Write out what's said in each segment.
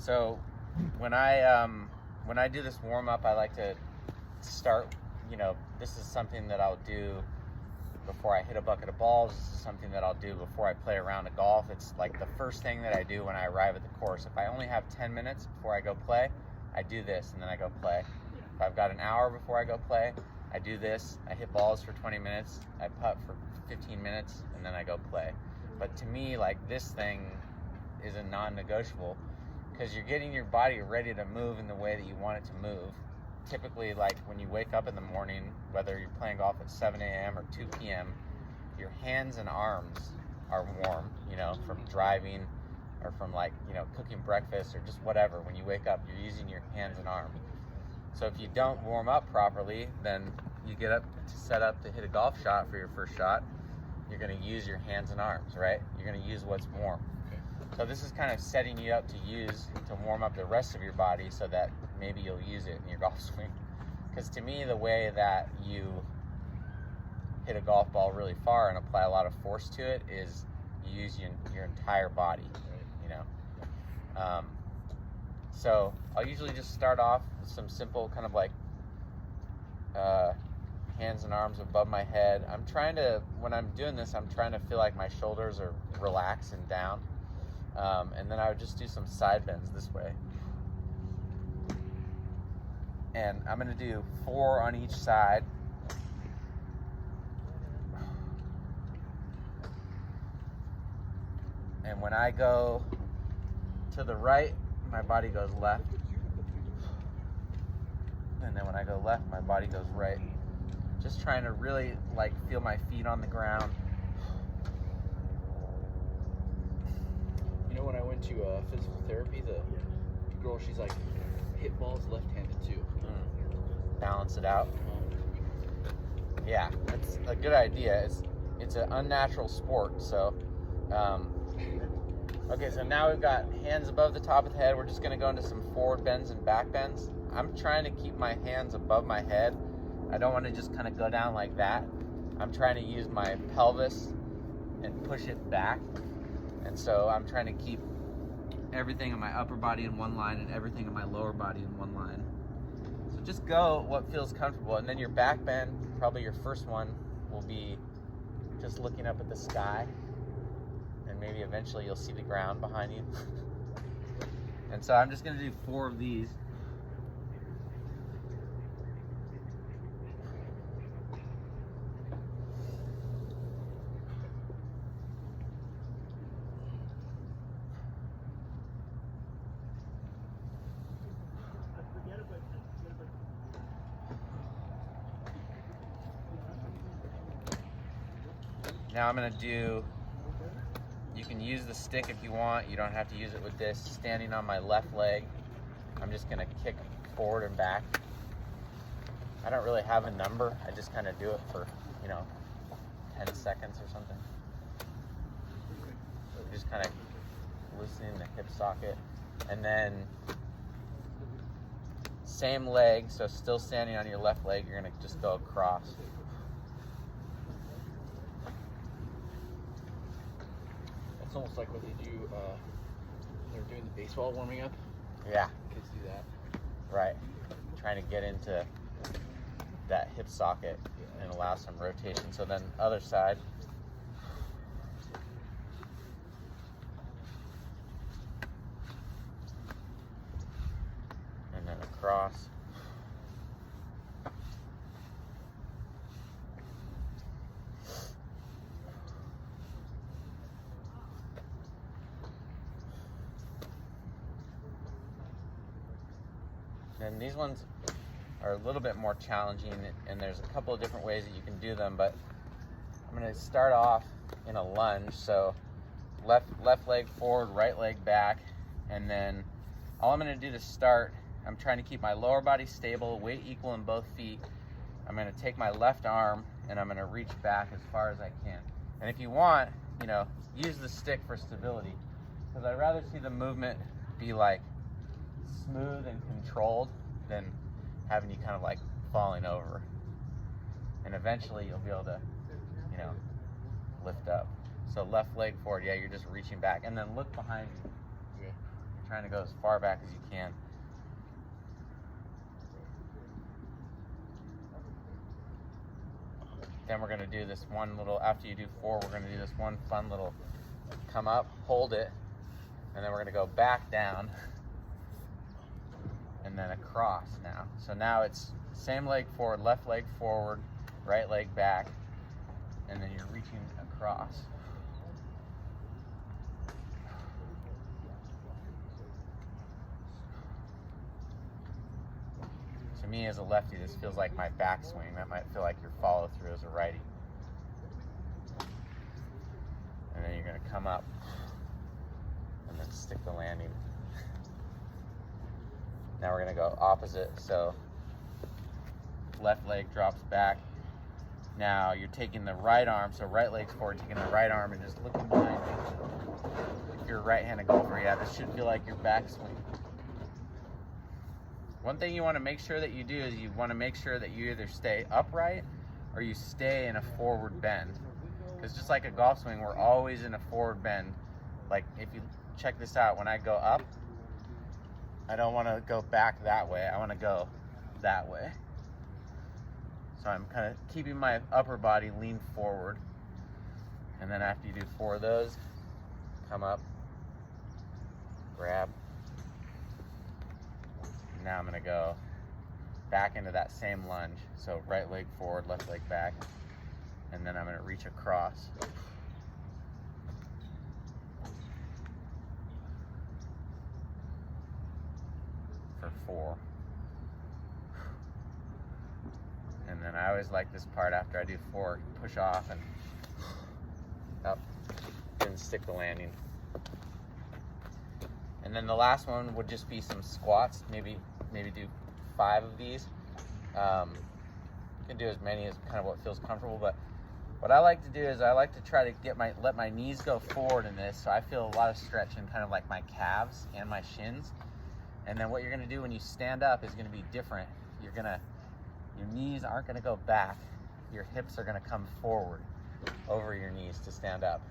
So when I do this warm up, I like to start. This is something that I'll do before I hit a bucket of balls. This is something that I'll do before I play a round of golf. It's like the first thing that I do when I arrive at the course. If I only have 10 minutes before I go play, I do this and then I go play. If I've got an hour before I go play, I do this. I hit balls for 20 minutes. I putt for 15 minutes and then I go play. But to me, like, this thing is a non-negotiable because you're getting your body ready to move in the way that you want it to move. Typically, like when you wake up in the morning, whether you're playing golf at 7 a.m. or 2 p.m., your hands and arms are warm, from driving or from cooking breakfast or just whatever. When you wake up, you're using your hands and arms. So if you don't warm up properly, then you get up to set up to hit a golf shot for your first shot, you're going to use your hands and arms, right? You're going to use what's warm. So this is kind of setting you up to warm up the rest of your body so that maybe you'll use it in your golf swing. Because to me, the way that you hit a golf ball really far and apply a lot of force to it is you use your entire body, So I'll usually just start off with some simple kind of hands and arms above my head. When I'm doing this, I'm trying to feel like my shoulders are relaxed and down. And then I would just do some side bends this way. And I'm going to do 4 on each side. And when I go to the right, my body goes left. And then when I go left, my body goes right. Just trying to really feel my feet on the ground. When I went to physical therapy, the girl, she's like, hit balls left-handed too. Balance it out. Yeah, it's a good idea. It's an unnatural sport. So, okay, so now we've got hands above the top of the head. We're just going to go into some forward bends and back bends. I'm trying to keep my hands above my head. I don't want to just kind of go down like that. I'm trying to use my pelvis and push it back. And so I'm trying to keep everything in my upper body in one line and everything in my lower body in one line. So just go what feels comfortable. And then your back bend, probably your first one, will be just looking up at the sky. And maybe eventually you'll see the ground behind you. And so I'm just going to do 4 of these. Now I'm going to do, you can use the stick if you want. You don't have to use it with this. Standing on my left leg, I'm just going to kick forward and back. I don't really have a number. I just kind of do it for, 10 seconds or something. So just kind of loosening the hip socket. And then same leg, so still standing on your left leg, you're going to just go across. It's almost like what they do when they're doing the baseball warming up. Yeah. Kids do that. Right. Trying to get into that hip socket and allow some rotation. So then other side. And then across. And these ones are a little bit more challenging, and there's a couple of different ways that you can do them, but I'm going to start off in a lunge. So left leg forward, right leg back, and then all I'm going to do to start, I'm trying to keep my lower body stable, weight equal in both feet. I'm going to take my left arm and I'm going to reach back as far as I can. And if you want, use the stick for stability, because I'd rather see the movement be smooth and controlled than having you kind of falling over. And eventually you'll be able to, lift up. So left leg forward, yeah, you're just reaching back. And then look behind you. Okay. trying to go as far back as you can. Then we're going to do this one little, after you do 4, we're going to do this one fun little come up, hold it, and then we're going to go back down and then across now. So now it's same leg forward, left leg forward, right leg back, and then you're reaching across. To me as a lefty, this feels like my backswing. That might feel like your follow through as a righty. And then you're going to come up and then stick the landing. Now we're going to go opposite. So left leg drops back. Now you're taking the right arm, so right leg's forward, taking the right arm and just looking behind you. If you're a right-handed golfer, yeah, this should feel like your backswing. One thing you want to make sure that you do is you want to make sure that you either stay upright or you stay in a forward bend. Because just like a golf swing, we're always in a forward bend. Like if you check this out, when I go up, I don't want to go back that way. I want to go that way. So I'm kind of keeping my upper body lean forward. And then after you do 4 of those, come up, grab. Now I'm going to go back into that same lunge. So right leg forward, left leg back. And then I'm going to reach across. For 4. And then I always like this part after I do 4, push off and up and stick the landing. And then the last one would just be some squats, maybe do 5 of these. You can do as many as kind of what feels comfortable, but what I like to do is I like to try to let my knees go forward in this, so I feel a lot of stretch in kind of like my calves and my shins. And then what you're gonna do when you stand up is gonna be different. Your knees aren't gonna go back. Your hips are gonna come forward over your knees to stand up.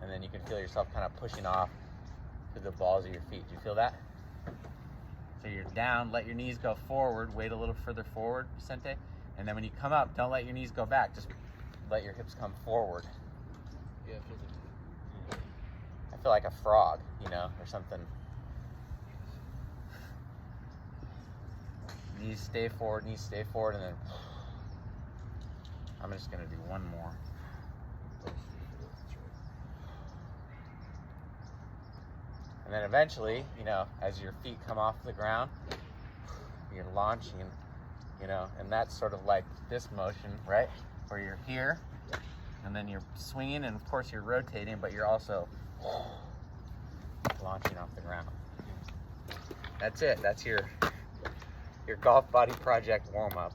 And then you can feel yourself kind of pushing off to the balls of your feet. Do you feel that? So you're down, let your knees go forward, wait a little further forward, Vicente. And then when you come up, don't let your knees go back, just let your hips come forward. Yeah, it feels like I feel like a frog, you know, or something. Knees stay forward, and then I'm just gonna do one more. And then eventually, you know, as your feet come off the ground, you're launching, you know, and that's sort of like this motion, right? Where you're here, and then you're swinging, and of course you're rotating, but you're also launching off the ground. That's it. That's your golf body project warm-up.